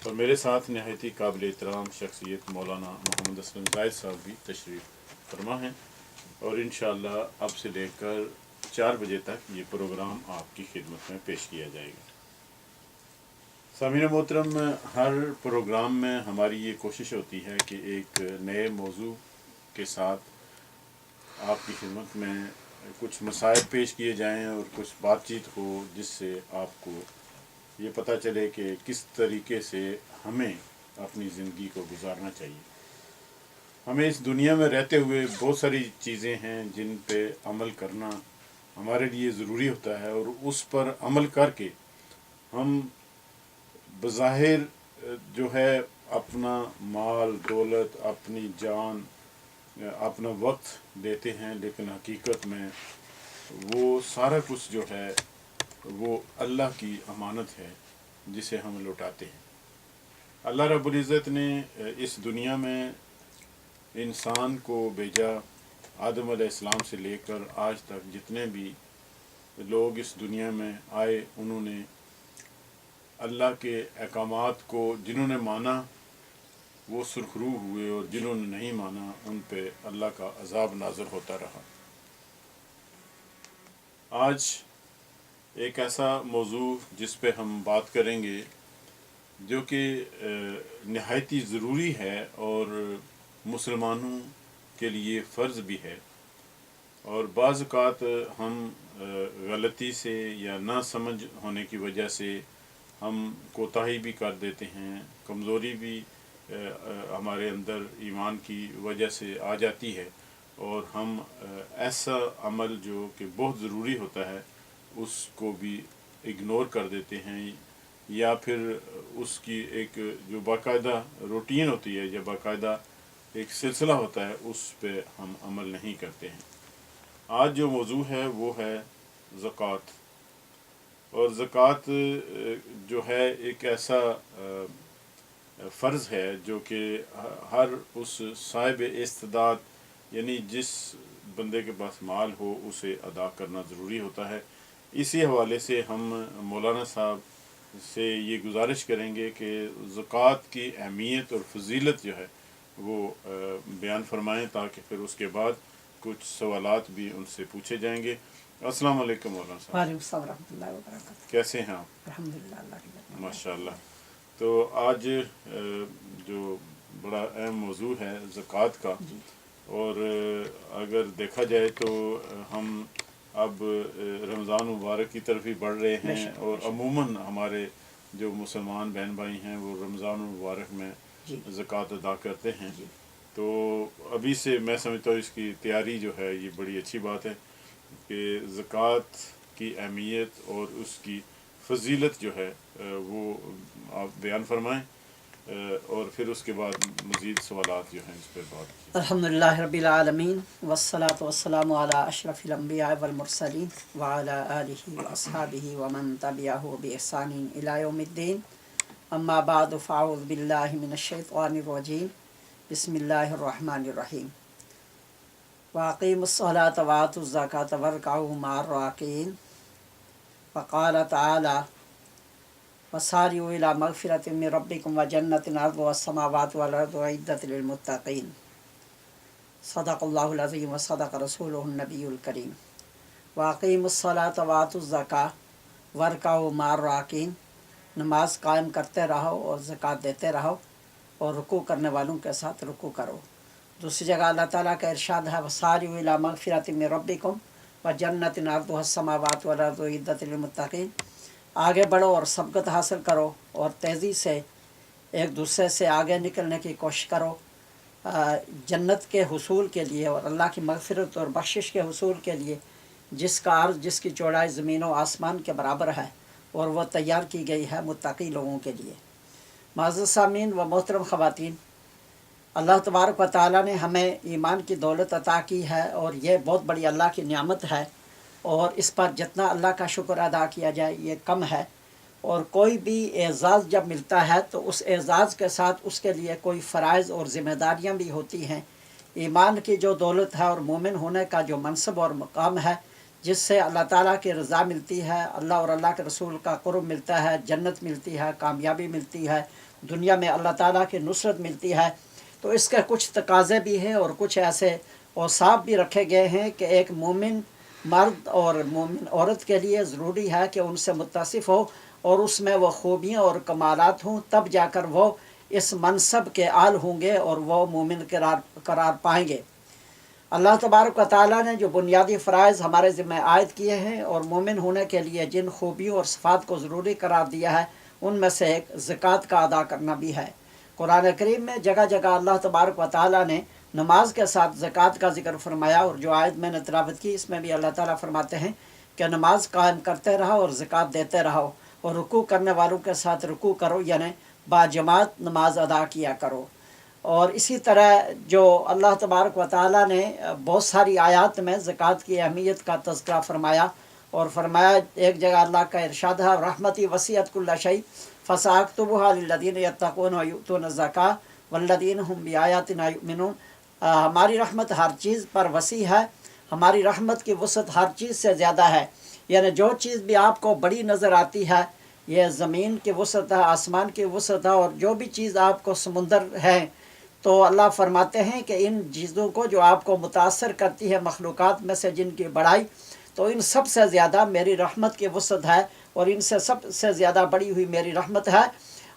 اور میرے ساتھ نہایت ہی قابل احترام شخصیت مولانا محمد اسلم زاہد صاحب بھی تشریف فرما ہیں، اور انشاءاللہ اب سے لے کر 4 بجے تک یہ پروگرام آپ کی خدمت میں پیش کیا جائے گا۔ سامعین محترم، ہر پروگرام میں ہماری یہ کوشش ہوتی ہے کہ ایک نئے موضوع کے ساتھ آپ کی خدمت میں کچھ مسائل پیش کیے جائیں اور کچھ بات چیت ہو، جس سے آپ کو یہ پتہ چلے کہ کس طریقے سے ہمیں اپنی زندگی کو گزارنا چاہیے۔ ہمیں اس دنیا میں رہتے ہوئے بہت ساری چیزیں ہیں جن پہ عمل کرنا ہمارے لیے ضروری ہوتا ہے، اور اس پر عمل کر کے ہم بظاہر جو ہے اپنا مال دولت، اپنی جان، اپنا وقت دیتے ہیں، لیکن حقیقت میں وہ سارا کچھ جو ہے وہ اللہ کی امانت ہے جسے ہم لوٹاتے ہیں۔ اللہ رب العزت نے اس دنیا میں انسان کو بھیجا، آدم علیہ السلام سے لے کر آج تک جتنے بھی لوگ اس دنیا میں آئے، انہوں نے اللہ کے احکامات کو جنہوں نے مانا وہ سرخرو ہوئے، اور جنہوں نے نہیں مانا ان پہ اللہ کا عذاب نازل ہوتا رہا۔ آج ایک ایسا موضوع جس پہ ہم بات کریں گے جو کہ نہایت ہی ضروری ہے اور مسلمانوں کے لیے فرض بھی ہے، اور بعض اوقات ہم غلطی سے یا نہ سمجھ ہونے کی وجہ سے ہم کوتاہی بھی کر دیتے ہیں، کمزوری بھی ہمارے اندر ایمان کی وجہ سے آ جاتی ہے، اور ہم ایسا عمل جو کہ بہت ضروری ہوتا ہے اس کو بھی اگنور کر دیتے ہیں، یا پھر اس کی ایک جو باقاعدہ روٹین ہوتی ہے یا باقاعدہ ایک سلسلہ ہوتا ہے اس پہ ہم عمل نہیں کرتے ہیں۔ آج جو موضوع ہے وہ ہے زکوٰۃ، اور زکوٰۃ جو ہے ایک ایسا فرض ہے جو کہ ہر اس صاحب استطاعت، یعنی جس بندے کے پاس مال ہو، اسے ادا کرنا ضروری ہوتا ہے۔ اسی حوالے سے ہم مولانا صاحب سے یہ گزارش کریں گے کہ زکوٰۃ کی اہمیت اور فضیلت جو ہے وہ بیان فرمائیں، تاکہ پھر اس کے بعد کچھ سوالات بھی ان سے پوچھے جائیں گے۔ السلام علیکم مولانا صاحب۔ وعلیکم السلام ورحمۃ اللہ وبرکاتہ۔ کیسے ہیں آپ؟ الحمدللہ، اللہ کی رحمت۔ ماشاء اللہ۔ تو آج جو بڑا اہم موضوع ہے زکوٰۃ کا، اور اگر دیکھا جائے تو ہم اب رمضان مبارک کی طرف ہی بڑھ رہے ہیں، اور عموماً ہمارے جو مسلمان بہن بھائی ہیں وہ رمضان مبارک میں زکوٰۃ ادا کرتے ہیں، تو ابھی سے میں سمجھتا ہوں اس کی تیاری جو ہے یہ بڑی اچھی بات ہے کہ زکوٰۃ کی اہمیت اور اس کی فضیلت جو ہے وہ آپ بیان فرمائیں، اور پھر اس کے بعد مزید سوالات جو ہیں اس پہ بات کی۔ الحمدللہ رب العالمین، والصلاة والسلام علی اشرف الانبیاء والمرسلین وعلی آلہ واصحابہ ومن تبعہ بإحسان الی یوم الدین، اما بعد فاعوذ باللہ من الشیطان الرجیم، بسم اللہ الرحمن الرحیم۔ واقیموا الصلاة وآتوا الزکاة وارکعوا مع الراکعین، وقال تعالی وسارعوا الی مغفرۃ من ربکم وجنۃ عرضها السماوات والارض اعدت للمتقین، صدق اللہ العظیم وصدق رسولہ النبی الکریم۔ واقیموا الصلاة وآتوا الزکاة وارکعوا مع الراکعین، نماز قائم کرتے رہو اور زکوٰۃ دیتے رہو، اور رکوع کرنے والوں کے ساتھ رکوع کرو۔ دوسری جگہ اللہ تعالیٰ کا ارشاد ہے وسارعوا الی مغفرۃ من ربکم وجنۃ عرضها السماوات والارض اعدت للمتقین، آگے بڑھو اور سبقت حاصل کرو اور تیزی سے ایک دوسرے سے آگے نکلنے کی کوشش کرو جنت کے حصول کے لیے اور اللہ کی مغفرت اور بخشش کے حصول کے لیے، جس کا عرض، جس کی چوڑائی زمین و آسمان کے برابر ہے، اور وہ تیار کی گئی ہے متقی لوگوں کے لیے۔ معزز سامعین و محترم خواتین، اللہ تبارک و تعالیٰ نے ہمیں ایمان کی دولت عطا کی ہے، اور یہ بہت بڑی اللہ کی نعمت ہے، اور اس پر جتنا اللہ کا شکر ادا کیا جائے یہ کم ہے۔ اور کوئی بھی اعزاز جب ملتا ہے تو اس اعزاز کے ساتھ اس کے لیے کوئی فرائض اور ذمہ داریاں بھی ہوتی ہیں۔ ایمان کی جو دولت ہے اور مومن ہونے کا جو منصب اور مقام ہے، جس سے اللہ تعالیٰ کی رضا ملتی ہے، اللہ اور اللہ کے رسول کا قرب ملتا ہے، جنت ملتی ہے، کامیابی ملتی ہے، دنیا میں اللہ تعالیٰ کی نصرت ملتی ہے۔ تو اس کے کچھ تقاضے بھی ہیں اور کچھ ایسے اوصاف بھی رکھے گئے ہیں کہ ایک مومن مرد اور مومن عورت کے لیے ضروری ہے کہ ان سے متصف ہو اور اس میں وہ خوبیاں اور کمالات ہوں، تب جا کر وہ اس منصب کے اہل ہوں گے اور وہ مومن قرار پائیں گے۔ اللہ تبارک و تعالیٰ نے جو بنیادی فرائض ہمارے ذمہ عائد کیے ہیں اور مومن ہونے کے لیے جن خوبیوں اور صفات کو ضروری قرار دیا ہے، ان میں سے ایک زکوٰۃ کا ادا کرنا بھی ہے۔ قرآن کریم میں جگہ جگہ اللہ تبارک و تعالیٰ نے نماز کے ساتھ زکوٰۃ کا ذکر فرمایا، اور جو آیت میں نے تلاوت کی اس میں بھی اللہ تعالیٰ فرماتے ہیں کہ نماز قائم کرتے رہو اور زکوٰۃ دیتے رہو، اور رکوع کرنے والوں کے ساتھ رکوع کرو، یعنی باجماعت نماز ادا کیا کرو۔ اور اسی طرح جو اللہ تبارک و تعالیٰ نے بہت ساری آیات میں زکوٰۃ کی اہمیت کا تذکرہ فرمایا، اور فرمایا ایک جگہ اللہ کا ارشاد ہے رحمتی وسعت کل شیء فساکتبھا للذین یتقون ویؤتون الزکاۃ والذین ھم بآیاتنا یؤمنون۔ ہماری رحمت ہر چیز پر وسیع ہے، ہماری رحمت کی وسعت ہر چیز سے زیادہ ہے، یعنی جو چیز بھی آپ کو بڑی نظر آتی ہے، یہ زمین کی وسعت ہے، آسمان کی وسعت ہے، اور جو بھی چیز آپ کو سمندر ہے، تو اللہ فرماتے ہیں کہ ان چیزوں کو جو آپ کو متاثر کرتی ہے مخلوقات میں سے جن کی بڑائی، تو ان سب سے زیادہ میری رحمت کی وسعت ہے، اور ان سے سب سے زیادہ بڑی ہوئی میری رحمت ہے،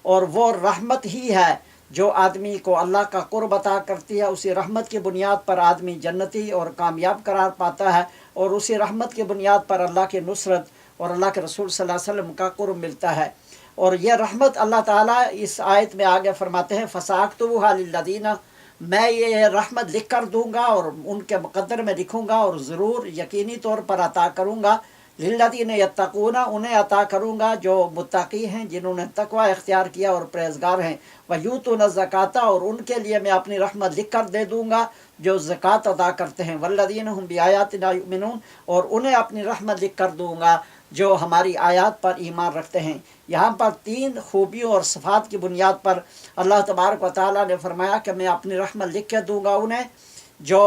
اور وہ رحمت ہی ہے جو آدمی کو اللہ کا قرب عطا کرتی ہے۔ اسی رحمت کی بنیاد پر آدمی جنتی اور کامیاب قرار پاتا ہے، اور اسی رحمت کی بنیاد پر اللہ کی نصرت اور اللہ کے رسول صلی اللہ علیہ وسلم کا قرب ملتا ہے۔ اور یہ رحمت اللہ تعالیٰ اس آیت میں آگے فرماتے ہیں فَسَأَكْتُبُهَا لِلَّذِينَ، میں یہ رحمت لکھ کر دوں گا اور ان کے مقدر میں لکھوں گا، اور ضرور یقینی طور پر عطا کروں گا لِلَّذِينَ يَتَّقُونَ، انہیں عطا کروں گا جو متقی ہیں، جنہوں نے تقوی اختیار کیا اور پرہیزگار ہیں، وَيُؤْتُونَ الزَّكَاةَ، اور ان کے لیے میں اپنی رحمت لکھ کر دے دوں گا جو زکوٰۃ ادا کرتے ہیں، وَالَّذِينَ هُمْ بِآيَاتِنَا يُؤْمِنُونَ، اور انہیں اپنی رحمت لکھ کر دوں گا جو ہماری آیات پر ایمان رکھتے ہیں۔ یہاں پر 3 خوبیوں اور صفات کی بنیاد پر اللہ تبارک و تعالیٰ نے فرمایا کہ میں اپنی رحمت لکھ کے دوں گا انہیں جو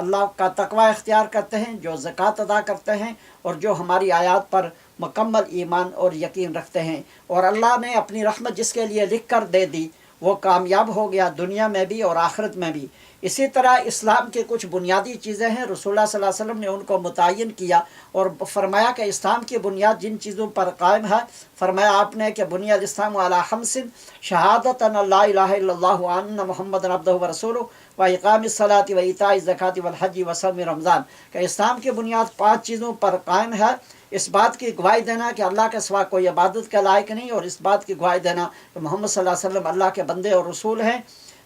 اللہ کا تقوی اختیار کرتے ہیں، جو زکوٰۃ ادا کرتے ہیں، اور جو ہماری آیات پر مکمل ایمان اور یقین رکھتے ہیں۔ اور اللہ نے اپنی رحمت جس کے لیے لکھ کر دے دی وہ کامیاب ہو گیا دنیا میں بھی اور آخرت میں بھی۔ اسی طرح اسلام کی کچھ بنیادی چیزیں ہیں، رسول اللہ صلی اللہ علیہ وسلم نے ان کو متعین کیا اور فرمایا کہ اسلام کی بنیاد جن چیزوں پر قائم ہے، فرمایا آپ نے کہ بنی الاسلام علی خمس شہادت ان لا الہ الا اللہ وان محمد عبدہ ورسولہ واقام الصلاۃ وایتاء الزکوٰۃ والحج وصوم رمضان، کہ اسلام کی بنیاد 5 چیزوں پر قائم ہے۔ اس بات کی گواہی دینا کہ اللہ کے سوا کوئی عبادت کے لائق نہیں، اور اس بات کی گواہی دینا کہ محمد صلی اللہ علیہ وسلم اللہ کے بندے اور رسول ہیں،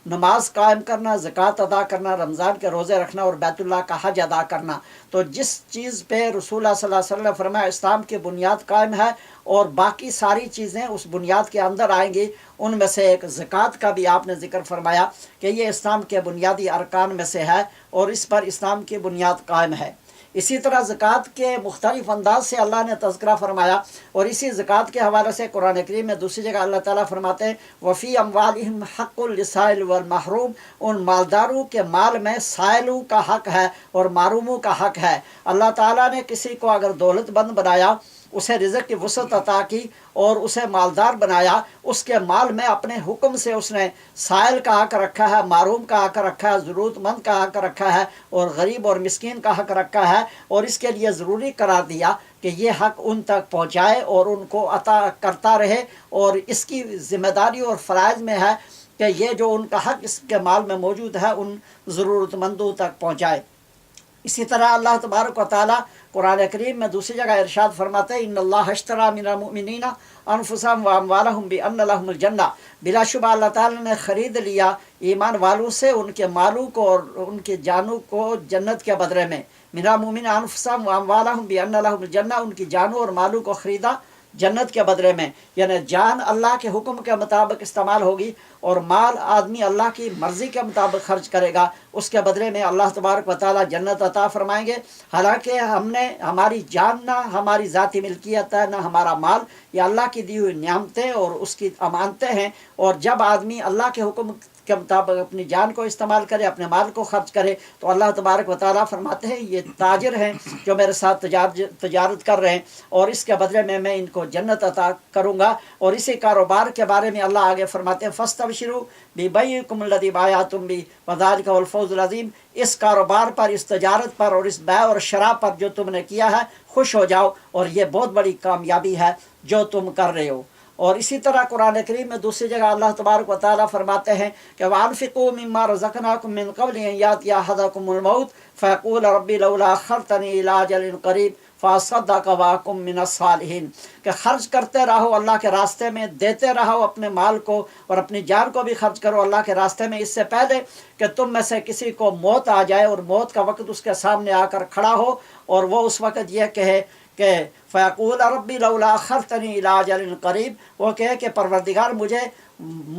نماز قائم کرنا، زکوٰۃ ادا کرنا، رمضان کے روزے رکھنا اور بیت اللہ کا حج ادا کرنا۔ تو جس چیز پہ رسول اللہ صلی اللہ علیہ وسلم نے فرمایا اسلام کی بنیاد قائم ہے اور باقی ساری چیزیں اس بنیاد کے اندر آئیں گی، ان میں سے ایک زکوٰۃ کا بھی آپ نے ذکر فرمایا کہ یہ اسلام کے بنیادی ارکان میں سے ہے اور اس پر اسلام کی بنیاد قائم ہے۔ اسی طرح زکوٰۃ کے مختلف انداز سے اللہ نے تذکرہ فرمایا، اور اسی زکوٰۃ کے حوالے سے قرآن کریم میں دوسری جگہ اللہ تعالیٰ فرماتے ہیں وفی اموالہم حق للسائل والمحروم، ان مالداروں کے مال میں سائلوں کا حق ہے اور محروموں کا حق ہے۔ اللہ تعالیٰ نے کسی کو اگر دولت مند بنایا، اسے رزق کی وسعت عطا کی اور اسے مالدار بنایا، اس کے مال میں اپنے حکم سے اس نے سائل کا حق رکھا ہے، محروم کا حق رکھا ہے، ضرورت مند کا حق رکھا ہے، اور غریب اور مسکین کا حق رکھا ہے، اور اس کے لیے ضروری قرار دیا کہ یہ حق ان تک پہنچائے اور ان کو عطا کرتا رہے، اور اس کی ذمہ داری اور فرائض میں ہے کہ یہ جو ان کا حق اس کے مال میں موجود ہے ان ضرورت مندوں تک پہنچائے۔ اسی طرح اللہ تبارک و تعالیٰ قرآن کریم میں دوسری جگہ ارشاد فرماتے ہیں ان اللہ اشتری من المؤمنین انفسهم واموالهم بان لهم الجنہ، بلا شبہ اللہ تعالیٰ نے خرید لیا ایمان والوں سے ان کے مالوں کو اور ان کے جانوں کو جنت کے بدلے میں۔ من المؤمنین انفسهم واموالهم بان لهم الجنہ، ان کی جانوں اور مالوں کو خریدا جنت کے بدلے میں، یعنی جان اللہ کے حکم کے مطابق استعمال ہوگی اور مال آدمی اللہ کی مرضی کے مطابق خرچ کرے گا، اس کے بدلے میں اللہ تبارک و تعالیٰ جنت عطا فرمائیں گے۔ حالانکہ ہم نے ہماری جان نہ ہماری ذاتی ملکیت ہے، نہ ہمارا مال، یہ اللہ کی دی ہوئی نعمتیں اور اس کی امانتیں ہیں، اور جب آدمی اللہ کے حکم کے مطابق اپنی جان کو استعمال کرے، اپنے مال کو خرچ کرے، تو اللہ تبارک و تعالیٰ فرماتے ہیں یہ تاجر ہیں جو میرے ساتھ تجارت کر رہے ہیں، اور اس کے بدلے میں ان کو جنت عطا کروں گا۔ اور اسی کاروبار کے بارے میں اللہ آگے فرماتے ہیں فَاسْتَبْشِرُوا بِبَيْعِكُمُ الَّذِي بَایَعْتُم بِهِ وَذَلِکَ هُوَ الْفَوْزُ الْعَظِیمُ۔ اس کاروبار پر، اس تجارت پر اور اس بیع اور شراء پر جو تم نے کیا ہے خوش ہو جاؤ، اور یہ بہت بڑی کامیابی ہے جو تم کر رہے ہو۔ اور اسی طرح قرآن کریم میں دوسری جگہ اللہ تبارک و تعالیٰ فرماتے ہیں کہ وَأَنفِقُوا مِمَّا رَزَقْنَاكُم مِّن قَبْلِ أَن يَأْتِيَ أَحَدَكُمُ الْمَوْتُ فَيَقُولَ رَبِّ لَوْلَا أَخَّرْتَنِي إِلَىٰ أَجَلٍ قَرِيبٍ فَأَصَّدَّقَ وَأَكُن مِّنَ الصَّالِحِينَ، کہ خرچ کرتے رہو اللہ کے راستے میں، دیتے رہو اپنے مال کو اور اپنی جان کو بھی خرچ کرو اللہ کے راستے میں، اس سے پہلے کہ تم میں سے کسی کو موت آ جائے اور موت کا وقت اس کے سامنے آ کر کھڑا ہو، اور وہ اس وقت یہ کہے کہ فَيَقُولَ رَبِّ لَوْلَا أَخَّرْتَنِي إِلَىٰ أَجَلٍ قَرِيبٍ، وہ کہے کہ پروردگار مجھے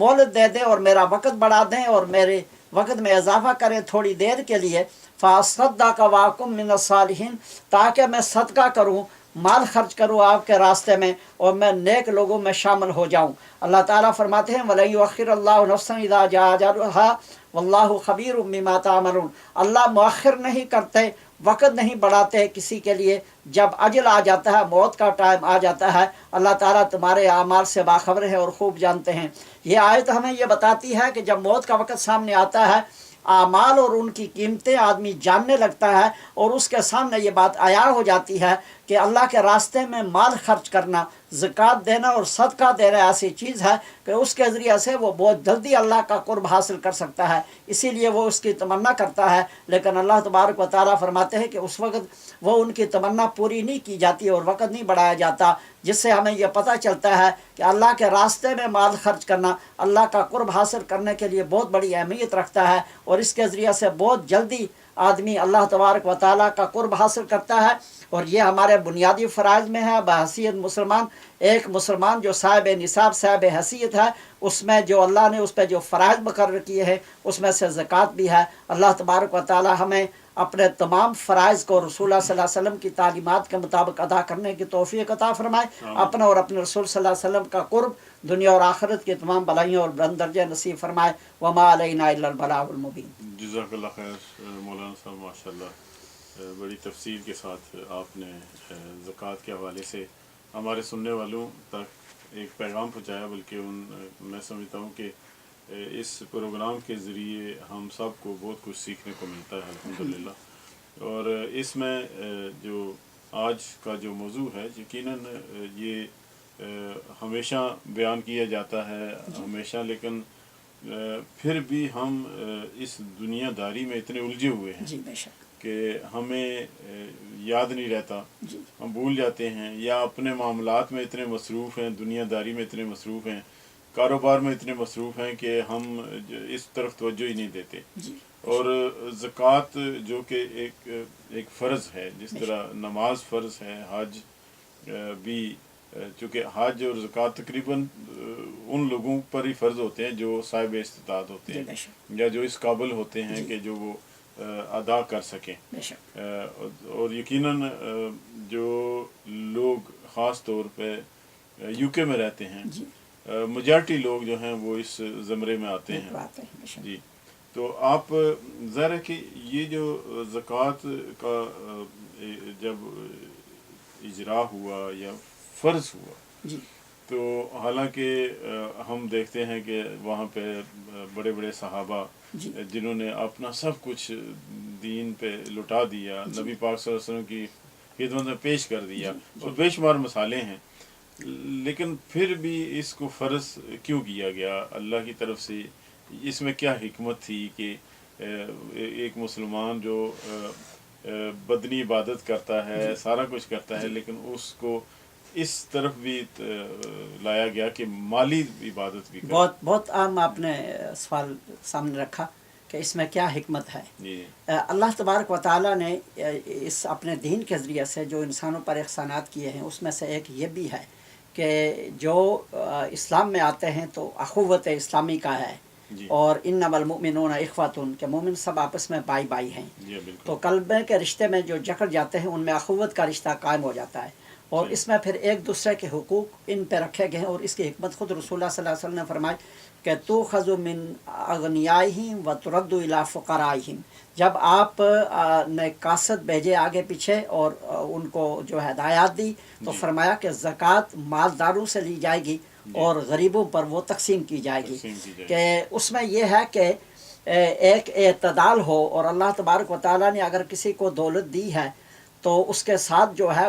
مہلت دے دیں اور میرا وقت بڑھا دیں اور میرے وقت میں اضافہ کریں تھوڑی دیر کے لیے، فَأَصَّدَّقَ وَأَكُن مِّنَ الصَّالِحِينَ، تاکہ میں صدقہ کروں، مال خرچ کروں آپ کے راستے میں، اور میں نیک لوگوں میں شامل ہو جاؤں۔ اللہ تعالیٰ فرماتے ہیں وَلَن يُؤَخِّرَ اللَّهُ نَفْسًا إِذَا جَاءَ أَجَلُهَا وَاللَّهُ خَبِيرٌ بِمَا تَعْمَلُونَ، اللہ مؤخر نہیں کرتے، وقت نہیں بڑھاتے کسی کے لیے، جب اجل آ جاتا ہے، موت کا ٹائم آ جاتا ہے، اللہ تعالیٰ تمہارے اعمال سے باخبر ہے اور خوب جانتے ہیں۔ یہ آیت ہمیں یہ بتاتی ہے کہ جب موت کا وقت سامنے آتا ہے، اعمال اور ان کی قیمتیں آدمی جاننے لگتا ہے، اور اس کے سامنے یہ بات عیاں ہو جاتی ہے کہ اللہ کے راستے میں مال خرچ کرنا، زکوٰۃ دینا اور صدقہ دینا ایسی چیز ہے کہ اس کے ذریعے سے وہ بہت جلدی اللہ کا قرب حاصل کر سکتا ہے، اسی لیے وہ اس کی تمنا کرتا ہے، لیکن اللہ تبارک و تعالیٰ فرماتے ہیں کہ اس وقت وہ ان کی تمنا پوری نہیں کی جاتی اور وقت نہیں بڑھایا جاتا، جس سے ہمیں یہ پتہ چلتا ہے کہ اللہ کے راستے میں مال خرچ کرنا اللہ کا قرب حاصل کرنے کے لیے بہت بڑی اہمیت رکھتا ہے، اور اس کے ذریعے سے بہت جلدی آدمی اللہ تبارک و تعالیٰ کا قرب حاصل کرتا ہے۔ اور یہ ہمارے بنیادی فرائض میں ہے بحیثیت مسلمان۔ ایک مسلمان جو صاحب نصاب، صاحب حیثیت ہے، اس میں جو اللہ نے اس پہ جو فرائض مقرر کیے ہیں اس میں سے زکوٰۃ بھی ہے۔ اللہ تبارک و تعالیٰ ہمیں اپنے تمام فرائض کو رسول اللہ صلی اللہ علیہ وسلم کی تعلیمات کے مطابق ادا کرنے کی توفیق عطا فرمائے، اپنے اور اپنے رسول صلی اللہ علیہ وسلم کا قرب دنیا اور آخرت کی تمام بلائیوں اور بلند درجے نصیب فرمائے۔ وما علینا الا البلاغ المبین۔ جزاک اللہ خیر مولانا صاحب، ماشاء اللہ بڑی تفصیل کے ساتھ آپ نے زکوٰۃ کے حوالے سے ہمارے سننے والوں تک ایک پیغام پہنچایا، بلکہ میں سمجھتا ہوں کہ اس پروگرام کے ذریعے ہم سب کو بہت کچھ سیکھنے کو ملتا ہے الحمدللہ۔ اور اس میں جو آج کا جو موضوع ہے، یقیناً یہ ہمیشہ بیان کیا جاتا ہے ہمیشہ، لیکن پھر بھی ہم اس دنیا داری میں اتنے الجھے ہوئے ہیں جی بے شک، کہ ہمیں یاد نہیں رہتا، جی ہم بھول جاتے ہیں، یا اپنے معاملات میں اتنے مصروف ہیں، دنیا داری میں اتنے مصروف ہیں، کاروبار میں اتنے مصروف ہیں کہ ہم اس طرف توجہ ہی نہیں دیتے۔ جی اور زکوٰۃ جو کہ ایک فرض ہے، جس طرح نماز فرض ہے، حج بھی، چونکہ حج اور زکوٰۃ تقریباً ان لوگوں پر ہی فرض ہوتے ہیں جو صاحب استطاعت ہوتے جی ہیں، بے شک، یا جو اس قابل ہوتے ہیں جی کہ جو وہ ادا کر سکیں۔ بے شک، اور یقیناً جو لوگ خاص طور پہ یو کے میں رہتے ہیں، جی میجارٹی لوگ جو ہیں وہ اس زمرے میں آتے ہیں۔ بات ہے، بے شک۔ جی، تو آپ ظاہر ہے کہ یہ جو زکوٰۃ کا جب اجرا ہوا یا فرض ہوا، جی تو حالانکہ ہم دیکھتے ہیں کہ وہاں پہ بڑے بڑے صحابہ جی جنہوں نے اپنا سب کچھ دین پہ لٹا دیا، نبی پاک صلی اللہ علیہ وسلم کی خدمت میں پیش کر دیا، اور بے شمار مسالے ہیں، لیکن پھر بھی اس کو فرض کیوں کیا گیا اللہ کی طرف سے؟ اس میں کیا حکمت تھی کہ ایک مسلمان جو بدنی عبادت کرتا ہے، سارا کچھ کرتا ہے، لیکن اس کو اس طرف بھی لایا گیا کہ مالی عبادت بھی کرے؟ بہت بہت اہم آپ نے سوال سامنے رکھا کہ اس میں کیا حکمت ہے۔ جی اللہ تبارک و تعالیٰ نے اس اپنے دین کے ذریعے سے جو انسانوں پر احسانات کیے ہیں، اس میں سے ایک یہ بھی ہے کہ جو اسلام میں آتے ہیں تو اخوت اسلامی کا ہے، جی اور انما المؤمنون اخوۃ، کہ مومن سب آپس میں بھائی ہیں، جی بالکل، تو قلب کے رشتے میں جو جکڑ جاتے ہیں ان میں اخوت کا رشتہ قائم ہو جاتا ہے۔ اور اس میں پھر ایک دوسرے کے حقوق ان پہ رکھے گئے ہیں، اور اس کی حکمت خود رسول اللہ صلی اللہ علیہ وسلم نے فرمائی کہ تؤخذ من اغنیائہم وترد الی فقرائہم، جب آپ نے قاصد بھیجے آگے پیچھے اور ان کو جو ہدایات دی تو فرمایا کہ زکوٰۃ مالداروں سے لی جائے گی اور غریبوں پر وہ تقسیم کی جائے گی، کہ اس میں یہ ہے کہ ایک اعتدال ہو، اور اللہ تبارک و تعالیٰ نے اگر کسی کو دولت دی ہے تو اس کے ساتھ جو ہے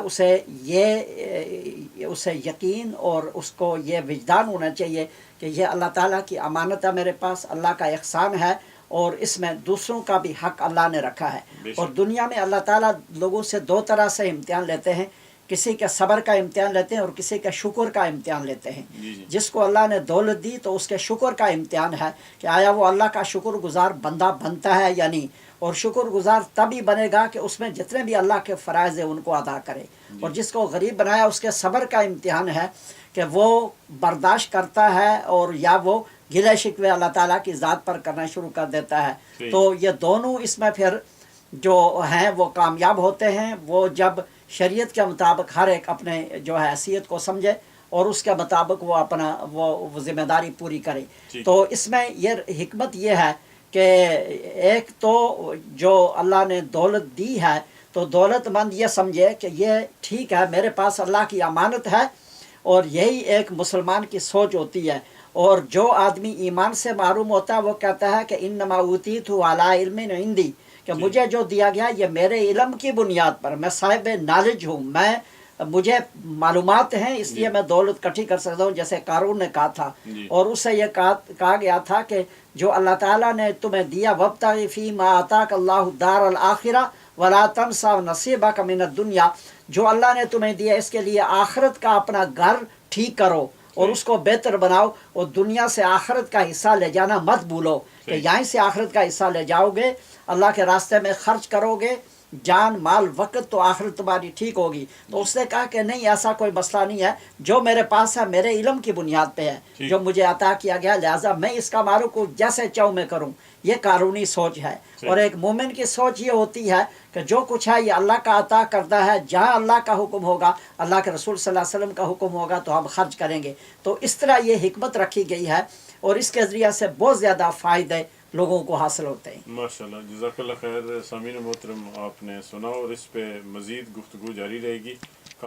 اسے یقین اور اس کو یہ وجدان ہونا چاہیے کہ یہ اللہ تعالیٰ کی امانت ہے میرے پاس، اللہ کا احسان ہے، اور اس میں دوسروں کا بھی حق اللہ نے رکھا ہے۔ اور دنیا میں اللہ تعالیٰ لوگوں سے دو طرح سے امتحان لیتے ہیں، کسی کے صبر کا امتحان لیتے ہیں اور کسی کے شکر کا امتحان لیتے ہیں۔ جس کو اللہ نے دولت دی تو اس کے شکر کا امتحان ہے کہ آیا وہ اللہ کا شکر گزار بندہ بنتا ہے یا نہیں، اور شکر گزار تبھی بنے گا کہ اس میں جتنے بھی اللہ کے فرائض ہیں ان کو ادا کرے۔ اور جس کو غریب بنایا اس کے صبر کا امتحان ہے کہ وہ برداشت کرتا ہے اور یا وہ گلے شکوے اللہ تعالیٰ کی ذات پر کرنا شروع کر دیتا ہے۔ تو یہ دونوں اس میں پھر جو ہیں وہ کامیاب ہوتے ہیں، وہ جب شریعت کے مطابق ہر ایک اپنے جو ہے حیثیت کو سمجھے اور اس کے مطابق وہ اپنا وہ ذمہ داری پوری کرے۔ تو اس میں یہ حکمت یہ ہے کہ ایک تو جو اللہ نے دولت دی ہے تو دولت مند یہ سمجھے کہ یہ ٹھیک ہے میرے پاس اللہ کی امانت ہے، اور یہی ایک مسلمان کی سوچ ہوتی ہے۔ اور جو آدمی ایمان سے معروم ہوتا ہے وہ کہتا ہے کہ انما اوتیت علی علم عندی، کہ مجھے جو دیا گیا یہ میرے علم کی بنیاد پر، میں صاحب نالج ہوں، مجھے معلومات ہیں اس لیے میں دولت کٹھی کر سکتا ہوں، جیسے قارون نے کہا تھا۔ اور اس سے یہ کہا گیا تھا کہ جو اللہ تعالیٰ نے تمہیں دیا وابتغ فیما آتاک اللہ الدار الآخرہ ولا تنس نصیبک من الدنیا، جو اللہ نے تمہیں دیا اس کے لیے آخرت کا اپنا گھر ٹھیک کرو اور اس کو بہتر بناؤ، اور دنیا سے آخرت کا حصہ لے جانا مت بھولو، کہ یہیں سے آخرت کا حصہ لے جاؤ گے، اللہ کے راستے میں خرچ کرو گے جان مال وقت، تو آخرت تمہاری ٹھیک ہوگی۔ تو اس نے کہا کہ نہیں، ایسا کوئی مسئلہ نہیں ہے، جو میرے پاس ہے میرے علم کی بنیاد پہ ہے جو مجھے عطا کیا گیا، لہٰذا میں اس کا مالک ہوں، جیسے چاہوں میں کروں۔ یہ قارونی سوچ ہے۔ اور ایک مومن کی سوچ یہ ہوتی ہے کہ جو کچھ ہے یہ اللہ کا عطا کردہ ہے، جہاں اللہ کا حکم ہوگا، اللہ کے رسول صلی اللہ علیہ وسلم کا حکم ہوگا تو ہم خرچ کریں گے۔ تو اس طرح یہ حکمت رکھی گئی ہے، اور اس کے ذریعے سے بہت زیادہ فائدے لوگوں کو حاصل ہوتے ہیں۔ ماشاءاللہ، جزاک اللہ خیر۔ سامعین محترم، آپ نے سنا اور اس پہ مزید گفتگو جاری رہے گی۔